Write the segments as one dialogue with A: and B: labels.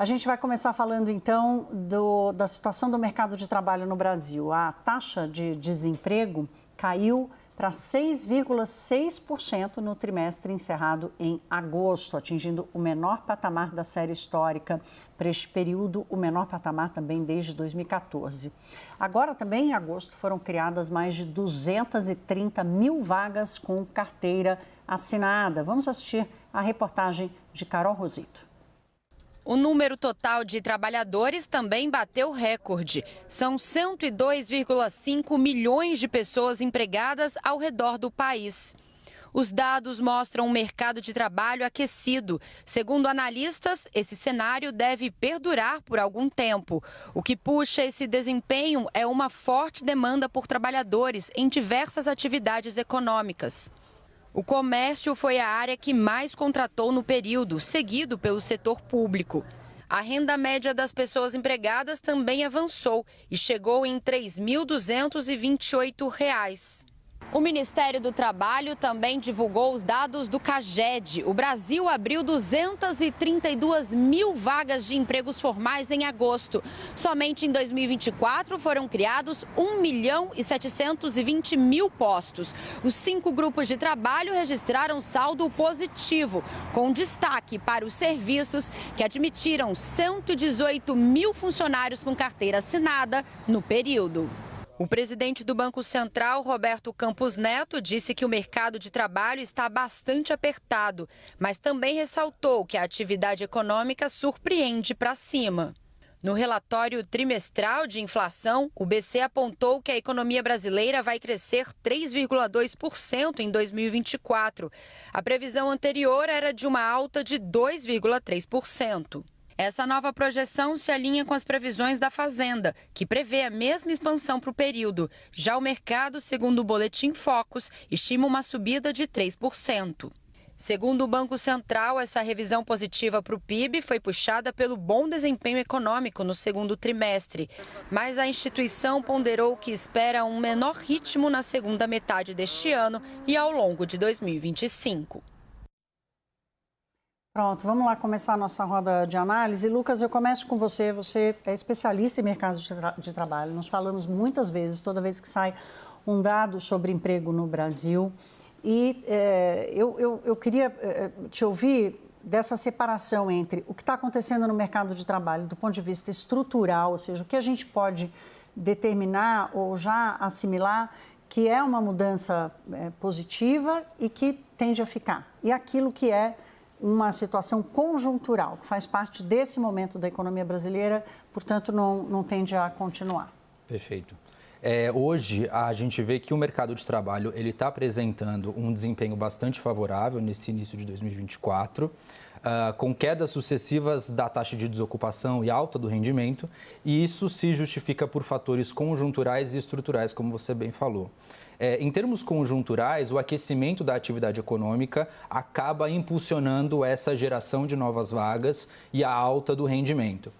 A: A gente vai começar falando, então, da situação do mercado de trabalho no Brasil. A taxa de desemprego caiu para 6,6% no trimestre encerrado em agosto, atingindo o menor patamar da série histórica. Para este período, o menor patamar também desde 2014. Agora, também em agosto, foram criadas mais de 230 mil vagas com carteira assinada. Vamos assistir a reportagem de Carol Rosito.
B: O número total de trabalhadores também bateu recorde. São 102,5 milhões de pessoas empregadas ao redor do país. Os dados mostram um mercado de trabalho aquecido. Segundo analistas, esse cenário deve perdurar por algum tempo. O que puxa esse desempenho é uma forte demanda por trabalhadores em diversas atividades econômicas. O comércio foi a área que mais contratou no período, seguido pelo setor público. A renda média das pessoas empregadas também avançou e chegou em R$ 3.228. O Ministério do Trabalho também divulgou os dados do CAGED. O Brasil abriu 232 mil vagas de empregos formais em agosto. Somente em 2024 foram criados 1.720.000 postos. Os 5 grupos de trabalho registraram saldo positivo, com destaque para os serviços, que admitiram 118 mil funcionários com carteira assinada no período. O presidente do Banco Central, Roberto Campos Neto, disse que o mercado de trabalho está bastante apertado, mas também ressaltou que a atividade econômica surpreende para cima. No relatório trimestral de inflação, o BC apontou que a economia brasileira vai crescer 3,2% em 2024. A previsão anterior era de uma alta de 2,3%. Essa nova projeção se alinha com as previsões da Fazenda, que prevê a mesma expansão para o período. Já o mercado, segundo o Boletim Focus, estima uma subida de 3%. Segundo o Banco Central, essa revisão positiva para o PIB foi puxada pelo bom desempenho econômico no segundo trimestre. Mas a instituição ponderou que espera um menor ritmo na segunda metade deste ano e ao longo de 2025.
A: Pronto, vamos lá começar a nossa roda de análise. Lucas, eu começo com você. Você é especialista em mercado de trabalho. Nós falamos muitas vezes, toda vez que sai um dado sobre emprego no Brasil. E eu queria te ouvir dessa separação entre o que está acontecendo no mercado de trabalho do ponto de vista estrutural, ou seja, o que a gente pode determinar ou já assimilar que é uma mudança positiva e que tende a ficar. E aquilo que é uma situação conjuntural, que faz parte desse momento da economia brasileira, portanto, não tende a continuar.
C: Perfeito. Hoje, a gente vê que o mercado de trabalho está apresentando um desempenho bastante favorável nesse início de 2024, com quedas sucessivas da taxa de desocupação e alta do rendimento, e isso se justifica por fatores conjunturais e estruturais, como você bem falou. Em termos conjunturais, o aquecimento da atividade econômica acaba impulsionando essa geração de novas vagas e a alta do rendimento.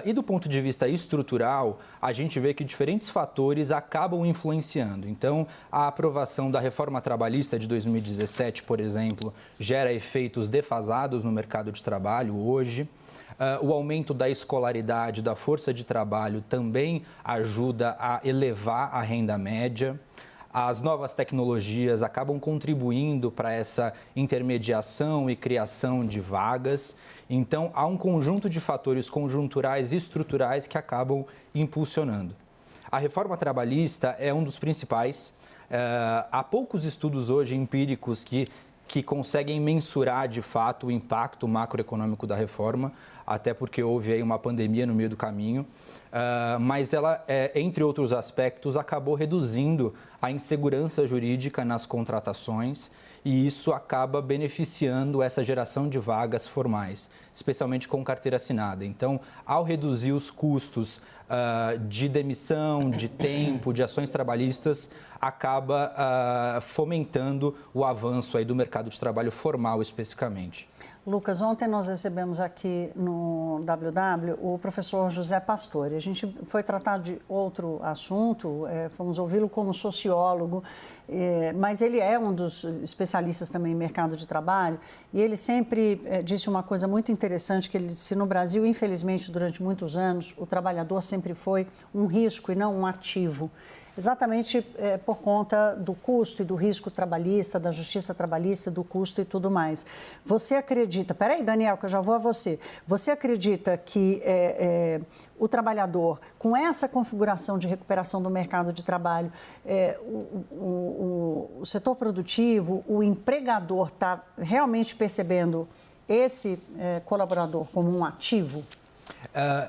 C: E do ponto de vista estrutural, a gente vê que diferentes fatores acabam influenciando. Então, a aprovação da reforma trabalhista de 2017, por exemplo, gera efeitos defasados no mercado de trabalho hoje. O aumento da escolaridade da força de trabalho também ajuda a elevar a renda média. As novas tecnologias acabam contribuindo para essa intermediação e criação de vagas. Então, há um conjunto de fatores conjunturais e estruturais que acabam impulsionando. A reforma trabalhista é um dos principais. Há poucos estudos hoje empíricos que conseguem mensurar, de fato, o impacto macroeconômico da reforma, até porque houve aí uma pandemia no meio do caminho. Mas ela, entre outros aspectos, acabou reduzindo a insegurança jurídica nas contratações e isso acaba beneficiando essa geração de vagas formais, especialmente com carteira assinada. Então, ao reduzir os custos de demissão, de tempo, de ações trabalhistas, acaba fomentando o avanço aí do mercado de trabalho formal especificamente.
A: Lucas, ontem nós recebemos aqui no WW o professor José Pastore. A gente foi tratar de outro assunto, fomos ouvi-lo como sociólogo, mas ele é um dos especialistas também em mercado de trabalho e ele sempre disse uma coisa muito interessante, que ele disse: no Brasil, infelizmente, durante muitos anos, o trabalhador sempre foi um risco e não um ativo. Exatamente por conta do custo e do risco trabalhista, da justiça trabalhista, do custo e tudo mais. Você acredita... Peraí, Daniel, que eu já vou a você. Você acredita que o trabalhador, com essa configuração de recuperação do mercado de trabalho, o setor produtivo, o empregador está realmente percebendo esse colaborador como um ativo?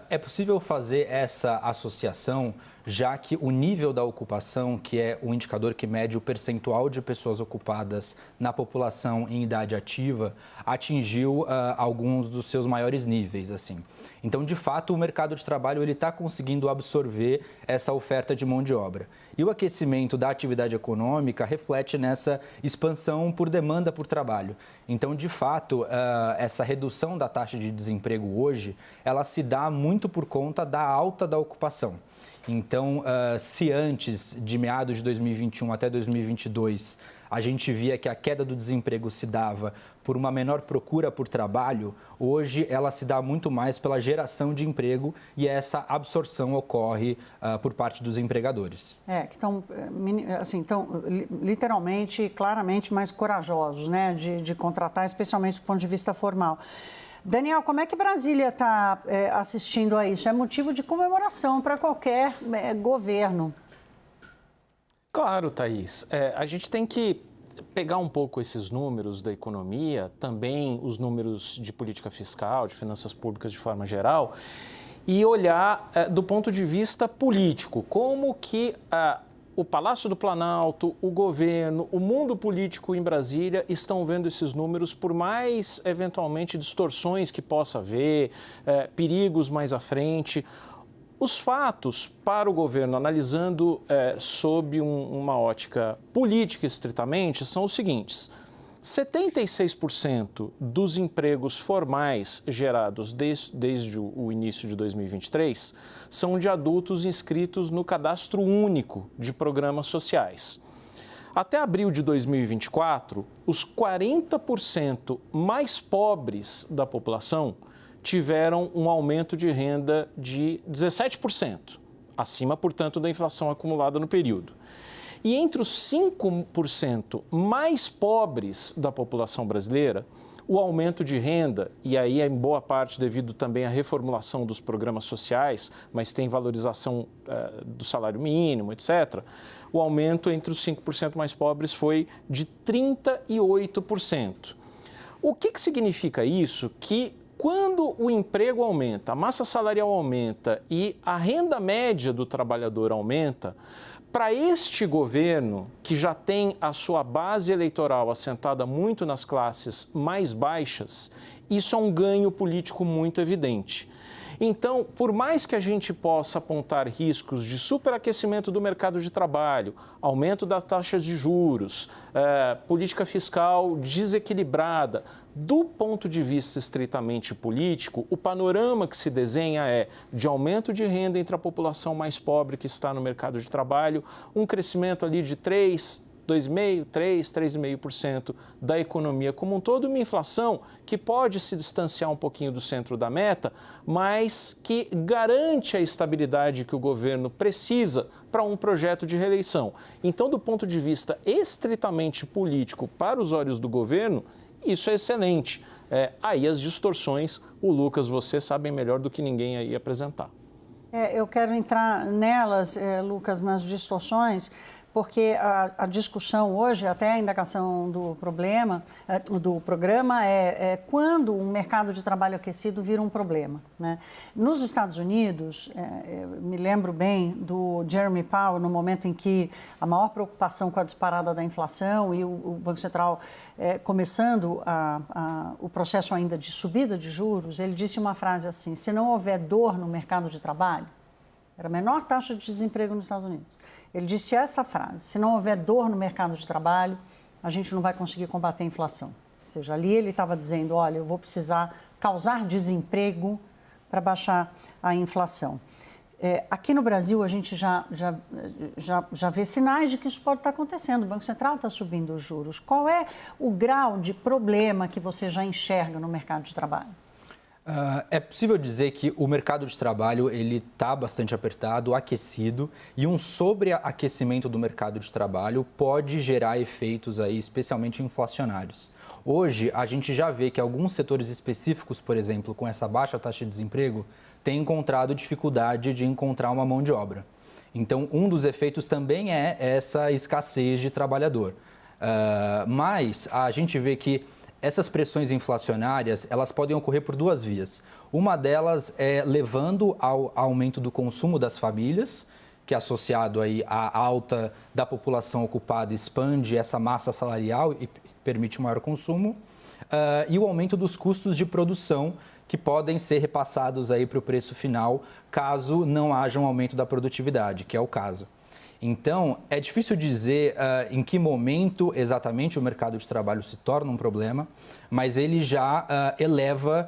C: É possível fazer essa associação, já que o nível da ocupação, que é o indicador que mede o percentual de pessoas ocupadas na população em idade ativa, atingiu alguns dos seus maiores níveis, assim. Então, de fato, o mercado de trabalho está conseguindo absorver essa oferta de mão de obra. E o aquecimento da atividade econômica reflete nessa expansão por demanda por trabalho. Então, de fato, essa redução da taxa de desemprego hoje, ela se dá muito por conta da alta da ocupação. Então, se antes de meados de 2021 até 2022, a gente via que a queda do desemprego se dava por uma menor procura por trabalho, hoje ela se dá muito mais pela geração de emprego e essa absorção ocorre por parte dos empregadores.
A: Que estão, assim, literalmente, claramente mais corajosos, né, de contratar, especialmente do ponto de vista formal. Daniel, como é que Brasília está assistindo a isso? É motivo de comemoração para qualquer governo.
D: Claro, Thaís. A gente tem que pegar um pouco esses números da economia, também os números de política fiscal, de finanças públicas de forma geral, e olhar do ponto de vista político, como que o Palácio do Planalto, o governo, o mundo político em Brasília estão vendo esses números, por mais, eventualmente, distorções que possa haver, perigos mais à frente. Os fatos para o governo, analisando sob uma ótica política estritamente, são os seguintes: 76% dos empregos formais gerados desde o início de 2023 são de adultos inscritos no Cadastro Único de Programas Sociais. Até abril de 2024, os 40% mais pobres da população tiveram um aumento de renda de 17%, acima, portanto, da inflação acumulada no período. E entre os 5% mais pobres da população brasileira, o aumento de renda, e aí é em boa parte devido também à reformulação dos programas sociais, mas tem valorização do salário mínimo, etc., o aumento entre os 5% mais pobres foi de 38%. O que significa isso? Que quando o emprego aumenta, a massa salarial aumenta e a renda média do trabalhador aumenta, para este governo, que já tem a sua base eleitoral assentada muito nas classes mais baixas, isso é um ganho político muito evidente. Então, por mais que a gente possa apontar riscos de superaquecimento do mercado de trabalho, aumento das taxas de juros, política fiscal desequilibrada, do ponto de vista estritamente político, o panorama que se desenha é de aumento de renda entre a população mais pobre que está no mercado de trabalho, um crescimento ali de 2,5%, 3,5% da economia como um todo, uma inflação que pode se distanciar um pouquinho do centro da meta, mas que garante a estabilidade que o governo precisa para um projeto de reeleição. Então, do ponto de vista estritamente político, para os olhos do governo, isso é excelente. Aí as distorções, o Lucas, você sabe melhor do que ninguém aí apresentar.
A: Eu quero entrar nelas, Lucas, nas distorções, porque a discussão hoje, até a indagação do programa é quando um mercado de trabalho aquecido vira um problema, né? Nos Estados Unidos, me lembro bem do Jeremy Powell, no momento em que a maior preocupação com a disparada da inflação e o Banco Central começando o processo ainda de subida de juros, ele disse uma frase assim: se não houver dor no mercado de trabalho, era a menor taxa de desemprego nos Estados Unidos. Ele disse essa frase: se não houver dor no mercado de trabalho, a gente não vai conseguir combater a inflação. Ou seja, ali ele estava dizendo, olha, eu vou precisar causar desemprego para baixar a inflação. Aqui no Brasil, a gente já vê sinais de que isso pode estar acontecendo. O Banco Central está subindo os juros. Qual é o grau de problema que você já enxerga no mercado de trabalho?
C: É possível dizer que o mercado de trabalho ele está bastante apertado, aquecido, e um sobreaquecimento do mercado de trabalho pode gerar efeitos aí, especialmente inflacionários. Hoje, a gente já vê que alguns setores específicos, por exemplo, com essa baixa taxa de desemprego, têm encontrado dificuldade de encontrar uma mão de obra. Então, um dos efeitos também é essa escassez de trabalhador. Mas a gente vê que essas pressões inflacionárias, elas podem ocorrer por duas vias. Uma delas é levando ao aumento do consumo das famílias, que é associado aí à alta da população ocupada, expande essa massa salarial e permite maior consumo, e o aumento dos custos de produção, que podem ser repassados aí para o preço final, caso não haja um aumento da produtividade, que é o caso. Então, é difícil dizer em que momento exatamente o mercado de trabalho se torna um problema, mas ele já eleva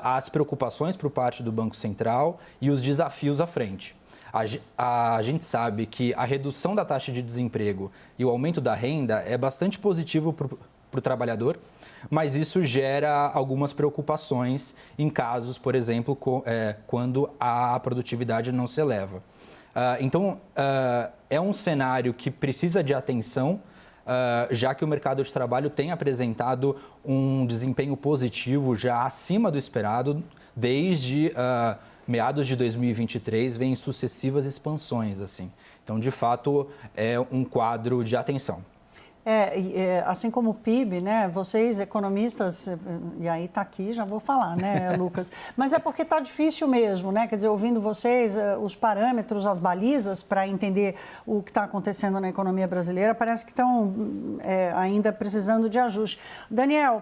C: as preocupações por parte do Banco Central e os desafios à frente. A gente sabe que a redução da taxa de desemprego e o aumento da renda é bastante positivo para o trabalhador, mas isso gera algumas preocupações em casos, por exemplo, quando a produtividade não se eleva. Então, é um cenário que precisa de atenção, já que o mercado de trabalho tem apresentado um desempenho positivo já acima do esperado, desde meados de 2023, vem sucessivas expansões, assim. Então, de fato, é um quadro de atenção.
A: Assim como o PIB, né? Vocês, economistas, e aí está aqui, já vou falar, né, Lucas? Mas é porque está difícil mesmo, né? Quer dizer, ouvindo vocês, os parâmetros, as balizas para entender o que está acontecendo na economia brasileira, parece que estão ainda precisando de ajuste. Daniel,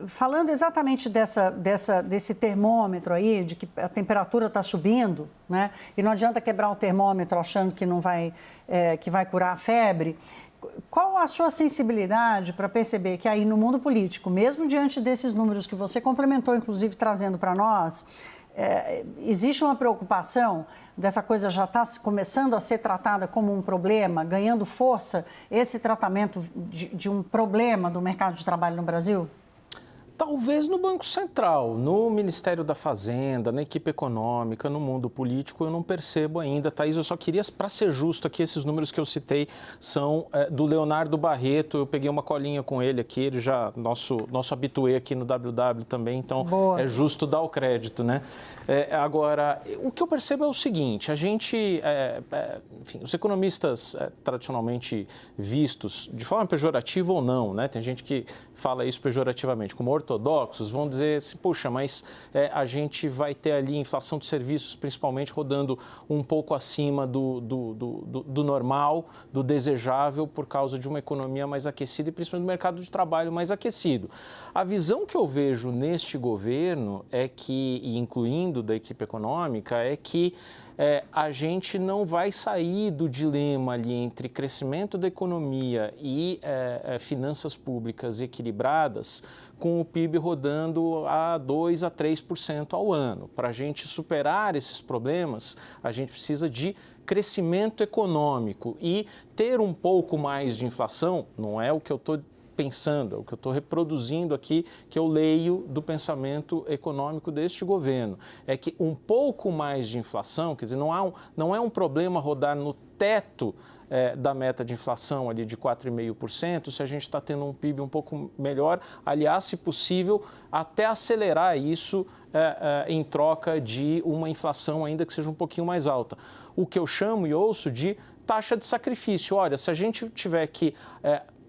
A: falando exatamente desse termômetro aí, de que a temperatura está subindo, né? E não adianta quebrar o termômetro achando que não vai, que vai curar a febre. Qual a sua sensibilidade para perceber que aí no mundo político, mesmo diante desses números que você complementou, inclusive trazendo para nós, existe uma preocupação dessa coisa já está começando a ser tratada como um problema, ganhando força esse tratamento de um problema do mercado de trabalho no Brasil?
D: Talvez no Banco Central, no Ministério da Fazenda, na equipe econômica, no mundo político, eu não percebo ainda, Thaís. Eu só queria, para ser justo aqui, esses números que eu citei são do Leonardo Barreto. Eu peguei uma colinha com ele aqui, ele já, nosso habituê aqui no WW também, então
A: Boa.
D: É justo dar o crédito, né? Agora, o que eu percebo é o seguinte, a gente, enfim, os economistas tradicionalmente vistos, de forma pejorativa ou não, né? Tem gente que fala isso pejorativamente, como ortodoxos, vão dizer assim, puxa, mas a gente vai ter ali inflação de serviços, principalmente rodando um pouco acima do normal, do desejável, por causa de uma economia mais aquecida e principalmente do mercado de trabalho mais aquecido. A visão que eu vejo neste governo é que, e incluindo da equipe econômica, é que a gente não vai sair do dilema ali entre crescimento da economia e finanças públicas equilibradas com o PIB rodando a 2% a 3% ao ano. Para a gente superar esses problemas, a gente precisa de crescimento econômico e ter um pouco mais de inflação, não é o que eu estou pensando, é o que eu estou reproduzindo aqui, que eu leio do pensamento econômico deste governo. É que um pouco mais de inflação, quer dizer, não é um problema rodar no teto da meta de inflação ali de 4,5%, se a gente está tendo um PIB um pouco melhor, aliás, se possível, até acelerar isso em troca de uma inflação ainda que seja um pouquinho mais alta. O que eu chamo e ouço de taxa de sacrifício. Olha, se a gente tiver que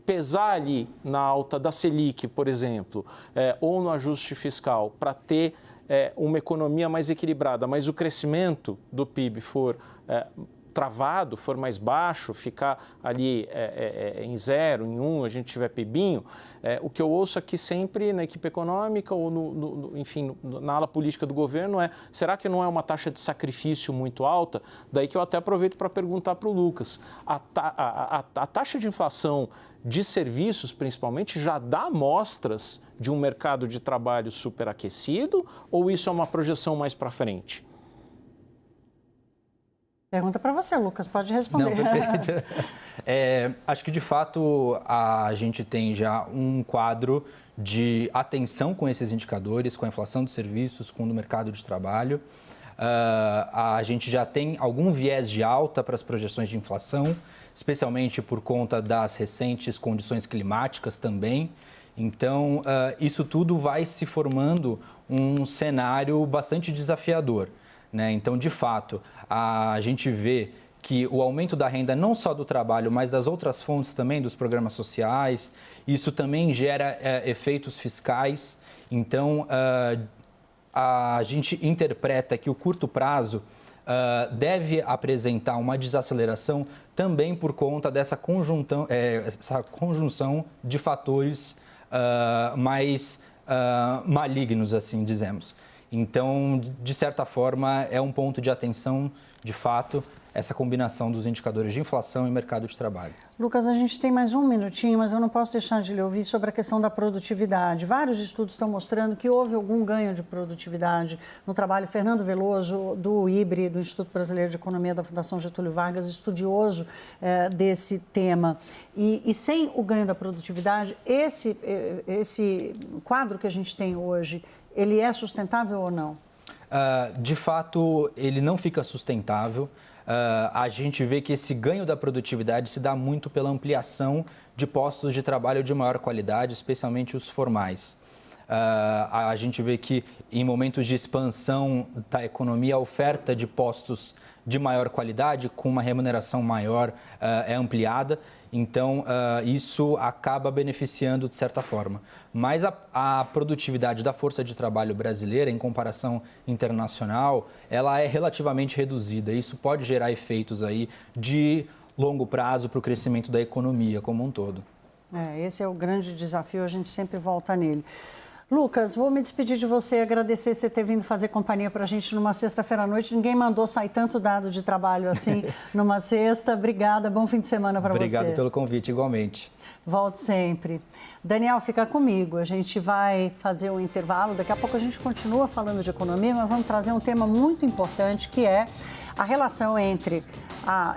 D: pesar ali na alta da Selic, por exemplo, ou no ajuste fiscal, para ter uma economia mais equilibrada, mas o crescimento do PIB for travado, for mais baixo, ficar ali em 0, em 1, a gente tiver PIBinho, o que eu ouço aqui sempre na equipe econômica ou, enfim, na ala política do governo será que não é uma taxa de sacrifício muito alta? Daí que eu até aproveito para perguntar para o Lucas, a taxa de inflação de serviços, principalmente, já dá amostras de um mercado de trabalho superaquecido ou isso é uma projeção mais para frente?
A: Pergunta para você, Lucas, pode responder.
C: Não, perfeito. Acho que, de fato, a gente tem já um quadro de atenção com esses indicadores, com a inflação de serviços, com o mercado de trabalho. A gente já tem algum viés de alta para as projeções de inflação, especialmente por conta das recentes condições climáticas também. Então, isso tudo vai se formando um cenário bastante desafiador. Então, de fato, a gente vê que o aumento da renda, não só do trabalho, mas das outras fontes também, dos programas sociais, isso também gera efeitos fiscais. Então, a gente interpreta que o curto prazo deve apresentar uma desaceleração também por conta dessa conjunção de fatores mais malignos, assim dizemos. Então, de certa forma, é um ponto de atenção, de fato, essa combinação dos indicadores de inflação e mercado de trabalho.
A: Lucas, a gente tem mais um minutinho, mas eu não posso deixar de lhe ouvir sobre a questão da produtividade. Vários estudos estão mostrando que houve algum ganho de produtividade no trabalho. Fernando Veloso, do IBRE, do Instituto Brasileiro de Economia da Fundação Getúlio Vargas, estudioso desse tema. E sem o ganho da produtividade, esse quadro que a gente tem hoje, ele é sustentável ou não?
C: De fato, ele não fica sustentável. A gente vê que esse ganho da produtividade se dá muito pela ampliação de postos de trabalho de maior qualidade, especialmente os formais. A gente vê que em momentos de expansão da economia, a oferta de postos de maior qualidade, com uma remuneração maior, é ampliada. Então, isso acaba beneficiando de certa forma. Mas a produtividade da força de trabalho brasileira, em comparação internacional, ela é relativamente reduzida. Isso pode gerar efeitos aí de longo prazo para o crescimento da economia como um todo.
A: Esse é o grande desafio, a gente sempre volta nele. Lucas, vou me despedir de você e agradecer você ter vindo fazer companhia para a gente numa sexta-feira à noite. Ninguém mandou sair tanto dado de trabalho assim numa sexta. Obrigada, bom fim de semana para você.
C: Obrigado pelo convite, igualmente.
A: Volte sempre. Daniel, fica comigo. A gente vai fazer um intervalo. Daqui a pouco a gente continua falando de economia, mas vamos trazer um tema muito importante, que é a relação entre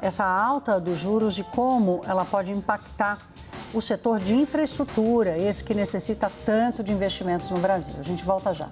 A: essa alta dos juros e como ela pode impactar o setor de infraestrutura, esse que necessita tanto de investimentos no Brasil. A gente volta já.